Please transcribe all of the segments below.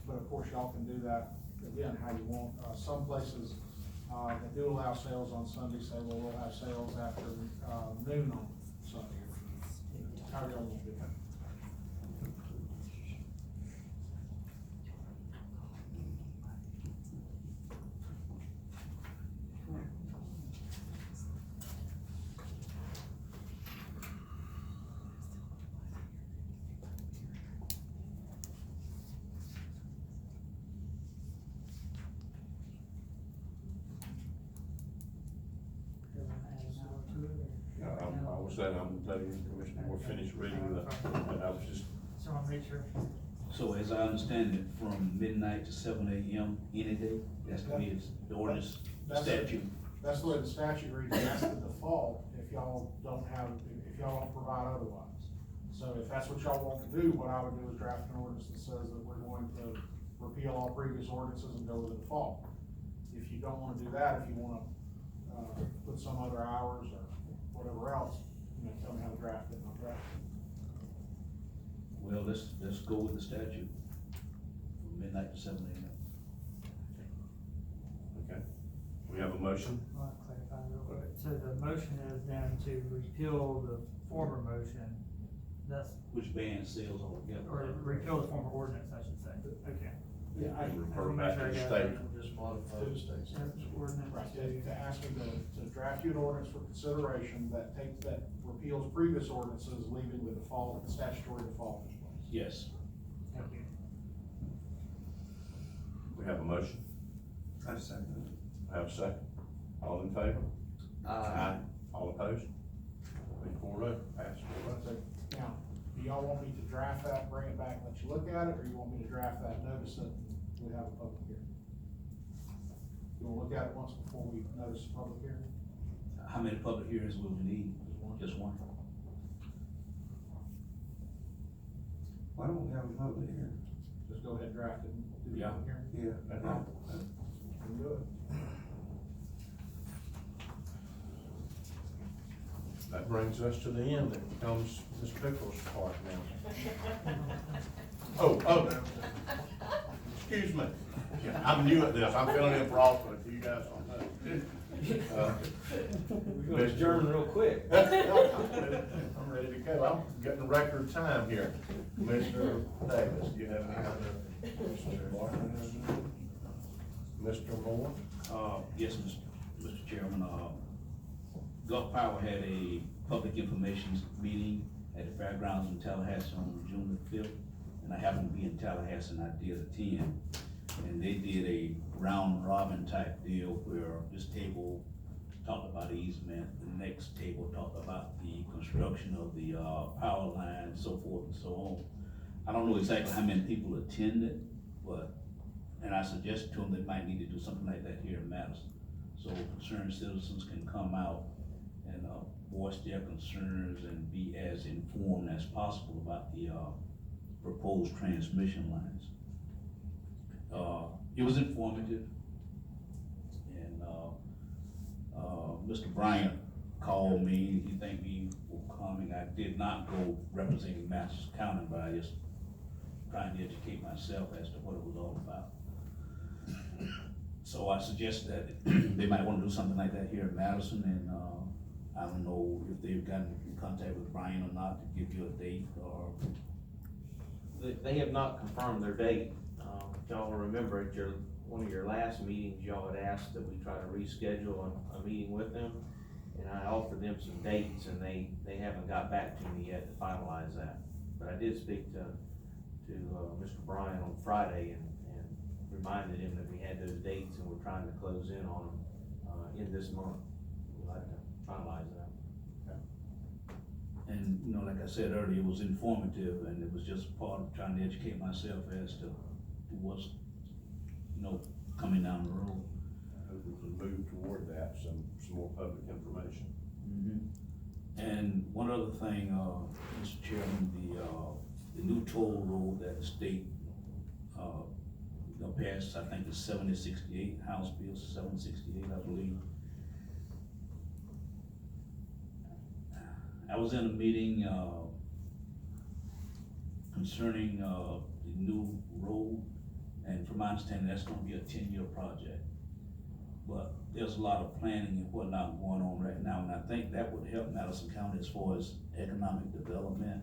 But of course, y'all can do that, again, how you want. Some places, that do allow sales on Sunday say, well, we'll have sales after, noon on Sunday. How y'all want to do that? I was saying, I'm letting Commissioner Moore finish reading but I was just, So I'll make sure. So as I understand it, from midnight to 7 a.m. any day, that's gonna be the ordinance, the statute. That's the way the statute reads, and that's the default if y'all don't provide otherwise. So if that's what y'all want to do, what I would do is draft an ordinance that says that we're going to repeal all previous ordinances and go with the default. If you don't wanna do that, if you wanna, put some other hours or whatever else, tell me how to draft it, and I'll draft it. Well, let's go with the statute, from midnight to 7 a.m. okay. We have a motion. I'll clarify real quick. So the motion is then to repeal the former motion, that's, Which bans sales altogether. or repeal the former ordinance, I should say. Okay. Yeah, And refer will back make to sure the I got state. that. Just modify the state statute. Ordinance Right, to, to ask me to draft you an ordinance for consideration that repeals previous ordinances, leaving the default, the statutory default in place. Yes. thank you. We have a motion. I second I have a second. All in favor? Aye. All opposed? 3-4, pass 4-0. Now, do y'all want me to draft that, bring it back, let you look at it, or you want me to draft that, notice that we have a public hearing? You wanna look at it once before we notice the public hearing? How many public hearings will we need? Just one? Why don't we have a public hearing? Just go ahead and draft it and do the Yeah. public hearing. Yeah. We'll do it. That brings us to the end. That becomes Ms. Pickles' part now. Oh, excuse me. Yeah, I'm new at this. I'm filling in for alternate. You guys don't know. We're gonna adjourn real quick. I'm ready to go. I'm getting record time here. Commissioner Davis, do you have any other? Mr. Moore? Yes, Mr. Chairman, Gulf Power had a public information meeting at the fairgrounds in Tallahassee on June the 5th, and I happened to be in Tallahassee and I did attend. And they did a round robin type deal where this table talked about easement, the next table talked about the construction of the, power line, so forth and so on. I don't know exactly how many people attended, and I suggested to them they might need to do something like that here in Madison. So concerned citizens can come out and, voice their concerns and be as informed as possible about the, proposed transmission lines. It was informative, and, Mr. Bryant called me, he thanked me for coming. I did not go representing Madison County, but I just trying to educate myself as to what it was all about. So I suggest that they might wanna do something like that here in Madison, and, I don't know if they've gotten in contact with Brian or not to give you a date, or, They have not confirmed their date. If y'all remember at one of your last meetings, y'all had asked that we try to reschedule a meeting with them. And I offered them some dates and they haven't got back to me yet to finalize that. But I did speak to Mr. Bryan on Friday and reminded him that we had those dates and we're trying to close in on them, in this month. We'd like to finalize that. and, like I said earlier, it was informative, and it was just part of trying to educate myself as to what's, coming down the road. I hope we can move toward that, some more public information. And one other thing, Mr. Chairman, the new toll road that the state, passed, I think it's 7068, House Bill 768, I believe. I was in a meeting, concerning, the new road my understanding, that's gonna be a 10-year project. But there's a lot of planning and whatnot going on right now, and I think that would help Madison County as far as economic development.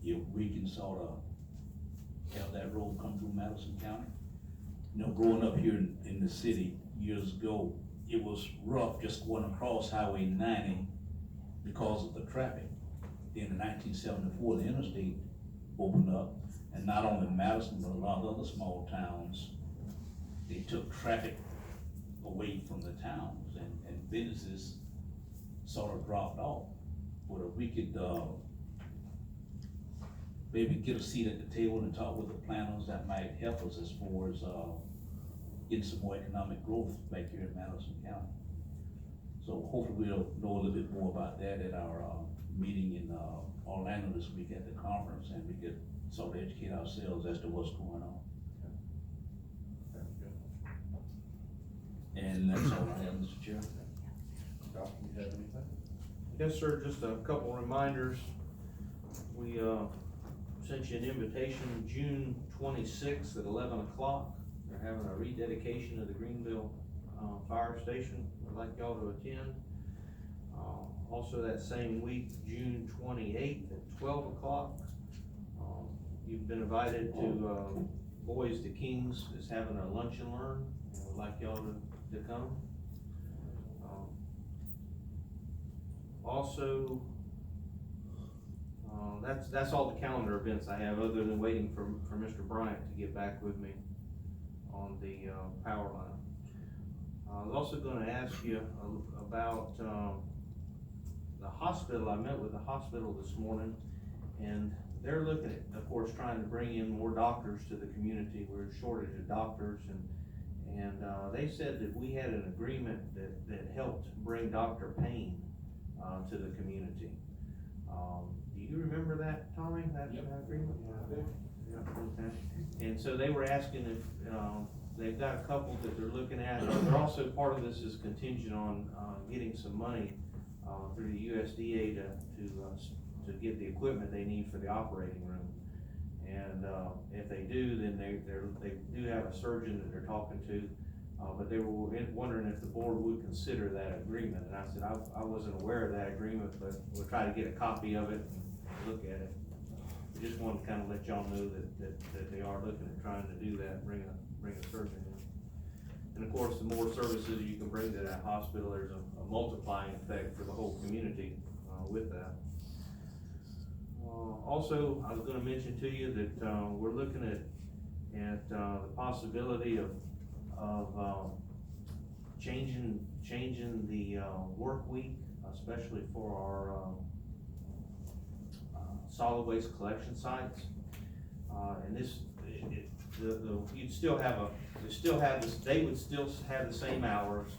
If we can sort of have that road come through Madison County. You know, growing up here in the city years ago, it was rough just going across Highway 90 because of the traffic. Then in 1974, the interstate opened up, and not only Madison, but a lot of other small towns, they took traffic away from the towns, and businesses sort of dropped off. But if we could, maybe get a seat at the table and talk with the planners, that might help us as far as, getting some more economic growth back here in Madison County. So hopefully we'll know a little bit more about that at our, meeting in, Orlando this week at the conference, and we could sort of educate ourselves as to what's going on. And that's all I have, Mr. Chair. Doc, you have anything? Yes, sir, just a couple reminders. We, sent you an invitation June 26th at 11 o'clock. They're having a rededication of the Greenville, fire station. I'd like y'all to attend. Also that same week, June 28th at 12 o'clock. You've been invited to, Boys to Kings is having a lunch and learn, and would like y'all to come. Also, that's all the calendar events I have, other than waiting for Mr. Bryant to get back with me on the, power line. I was also gonna ask you about, the hospital. I met with the hospital this morning, and they're looking at, of course, trying to bring in more doctors to the community. We're in shortage of doctors, and they said that we had an agreement that helped bring Dr. Payne, to the community. Do you remember that, Tommy, that agreement? Yeah, okay. And so they were asking if, they've got a couple that they're looking at. They're also, part of this is contingent on, getting some money, through the USDA to get the equipment they need for the operating room. And, if they do, then they do have a surgeon that they're talking to, but they were wondering if the board would consider that agreement. And I said, I wasn't aware of that agreement, but we'll try to get a copy of it and look at it. We just wanted to kind of let y'all know that they are looking at trying to do that, bring a surgeon in. And of course, the more services you can bring to that hospital, there's a multiplying effect for the whole community, with that. Also, I was gonna mention to you that, we're looking at the possibility of changing the, work week, especially for our, solid waste collection sites. And this, you'd still have they would still have the same hours,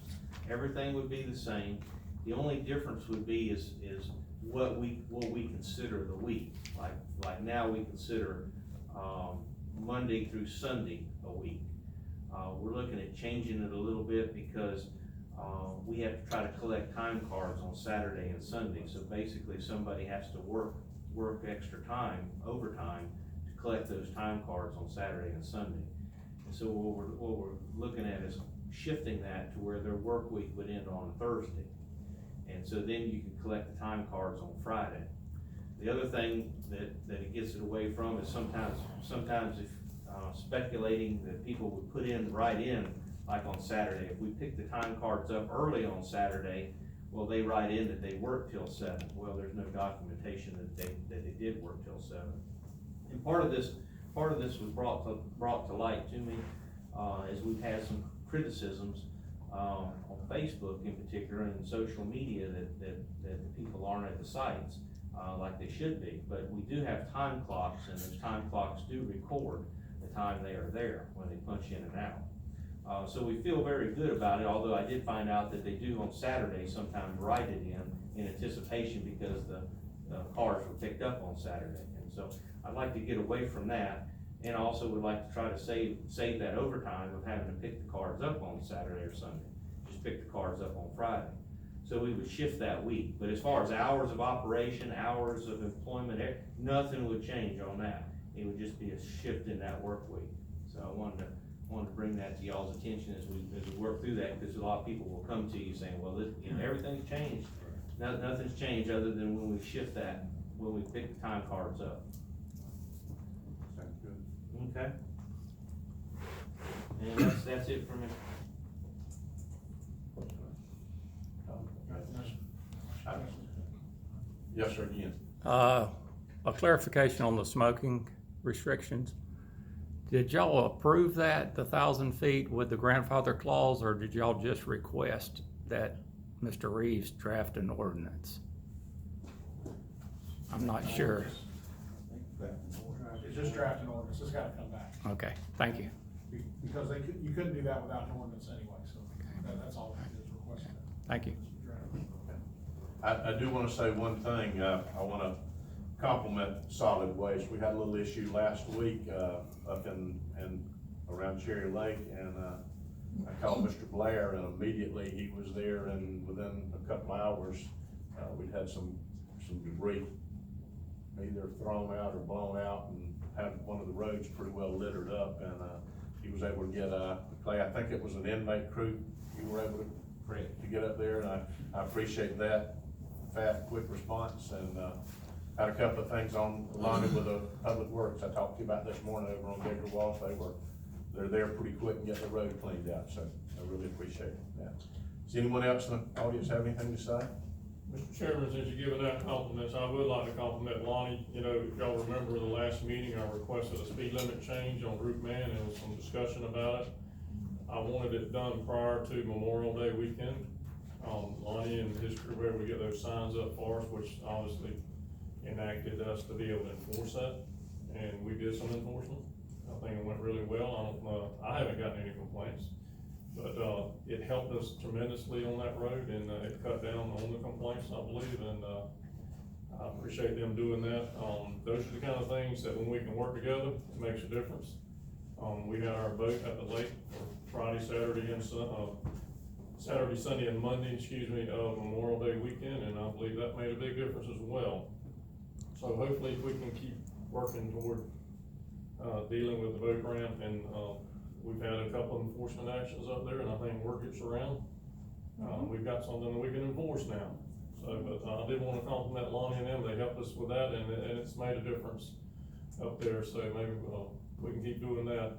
everything would be the same. The only difference would be is what we consider the week. Like now we consider, Monday through Sunday a week. We're looking at changing it a little bit because, we have to try to collect time cards on Saturday and Sunday. So basically somebody has to work extra time, overtime, to collect those time cards on Saturday and Sunday. And so what we're looking at is shifting that to where their work week would end on Thursday. And so then you can collect the time cards on Friday. The other thing that it gets it away from is sometimes if, speculating that people would write in, like on Saturday, if we pick the time cards up early on Saturday, well, they write in that they worked till 7. Well, there's no documentation that they did work till 7. And part of this was brought to light to me, as we've had some criticisms, on Facebook in particular, and social media that the people aren't at the sites, like they should be. But we do have time clocks, and those time clocks do record the time they are there when they punch in and out. So we feel very good about it, although I did find out that they do on Saturday sometimes write it in anticipation because the cars were picked up on Saturday. And so I'd like to get away from that, and also would like to try to save that overtime of having to pick the cars up on Saturday or Sunday. Just pick the cars up on Friday. So we would shift that week. But as far as hours of operation, hours of employment, nothing would change on that. It would just be a shift in that work week. So I wanted to wanted to bring that to y'all's attention as we work through that, because a lot of people will come to you saying, well, everything's changed. Nothing's changed other than when we shift that, when we pick the time cards up. Sounds good. Okay. And that's it for me. Yes, sir, again. A clarification on the smoking restrictions. Did y'all approve that, the 1,000 feet with the grandfather clause, or did y'all just request that Mr. Reeves draft an ordinance? I'm not sure. It's just draft an ordinance, it's gotta come back, Okay, thank you. because you couldn't do that without an ordinance anyway, so that's all it is requested. Thank you. I do wanna say one thing, I wanna compliment solid waste. We had a little issue last week, up in around Cherry Lake, and, I called Mr. Blair, and immediately he was there, and within a couple hours, we'd had some debris either thrown out or blown out, and had one of the roads pretty well littered up, and, he was able to get, Clay, I think it was an inmate crew, you were able to get up there, and I appreciate that fast, quick response, and, had a couple of things on line with the Public Works. I talked to you about this morning over on Digger Walls. They're there pretty quick and get the road cleaned out, so I really appreciate that. Does anyone else in the audience have anything to say? Mr. Chairman, since you're giving out compliments, I would like to compliment Lonnie. You know, if y'all remember the last meeting, I requested a speed limit change on Route Man, and there was some discussion about it. I wanted it done prior to Memorial Day weekend. Lonnie and his crew were able to get those signs up for us, which obviously enacted us to be able to enforce that, and we did some enforcement. I think it went really well. I haven't gotten any complaints, but, it helped us tremendously on that road, and, it cut down on the complaints, I believe, and, I appreciate them doing that. Those are the kind of things that when we can work together, it makes a difference. We had our boat at the lake for Friday, Saturday, and Saturday, Sunday, and Monday, of Memorial Day weekend, and I believe that made a big difference as well. So hopefully we can keep working toward, dealing with the boat ramp, and, we've had a couple of enforcement actions up there, and I think word gets around. We've got something that we can enforce now. So, but I did wanna compliment Lonnie and them, they helped us with that, and it's made a difference up there, so maybe, we can keep doing that.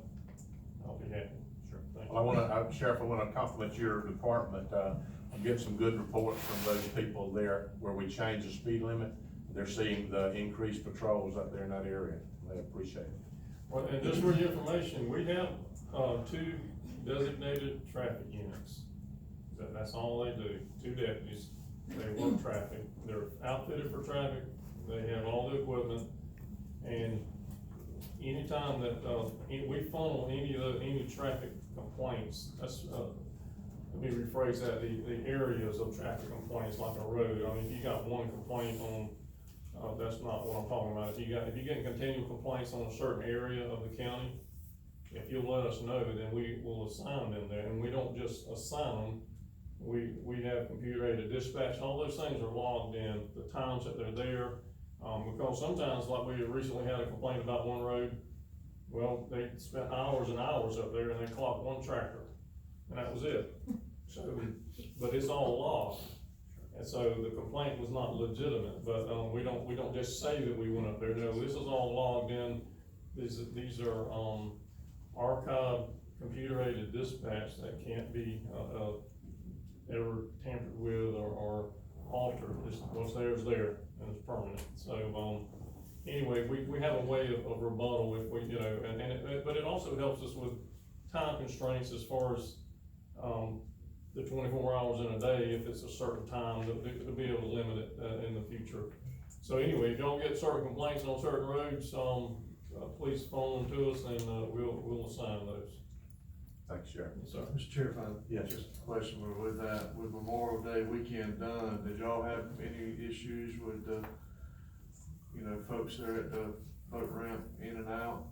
I'll be happy. Sure. Thank you. Well, Sheriff, I wanna compliment your department. I'm getting some good reports from those people there where we changed the speed limit. They're seeing the increased patrols up there in that area. They appreciate it. Well, and just for your information, we have, 2 designated traffic units. That's all they do, 2 deputies. They work traffic. They're outfitted for traffic. They have all the equipment. And anytime that, we funnel any traffic complaints, that's, let me rephrase that, the areas of traffic complaints like a road. I mean, if you got one complaint on, that's not what I'm talking about. If you're getting continual complaints on a certain area of the county, if you'll let us know, then we will assign them there, and we don't just assign them. We have computer aided dispatch, all those things are logged in, the times that they're there. Because sometimes, like we recently had a complaint about one road, well, they spent hours and hours up there and they clocked one tractor, and that was it. So, but it's all logged. And so the complaint was not legitimate, but, we don't just say that we went up there. No, this is all logged in. These are, archived, computer-aided dispatch that can't be, ever tampered with or altered. What's there is there, and it's permanent. So, anyway, we have a way of rebuttal if we, but it also helps us with time constraints as far as, the 24 hours in a day, if it's a certain time, to be able to limit it, in the future. So anyway, if y'all get certain complaints on certain roads, please phone them to us, and, we'll assign those. Thanks, Sheriff. Yes, sir. Mr. Chair, if I, Yes. just a question with that, with Memorial Day weekend done, did y'all have any issues with the, folks there at the boat ramp in and out?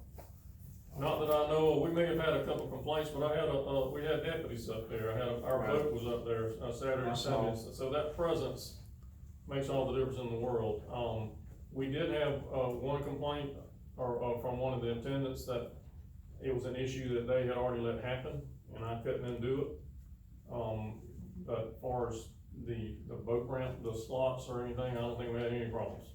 Not that I know of. We may have had a couple of complaints, but we had deputies up there. Our Right. boat was up there, Saturday and Sunday, so that presence makes all the difference in the world. We did have, one complaint, or from one of the attendants that, it was an issue that they had already let happen, and I couldn't undo it. But as far as the boat ramp, the slots or anything, I don't think we had any problems.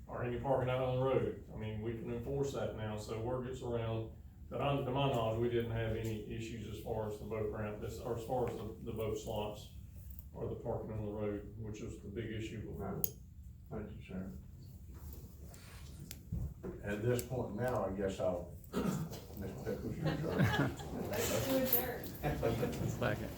Or any parking out on the road, I mean, we can enforce that now, so word gets around, but to my knowledge, we didn't have any issues as far as the boat ramp, or as far as the boat slots, or the parking on the road, which was the big issue before. Thank you, Sheriff. At this point now, I guess I'll, Mr. Pickles, your turn. Second.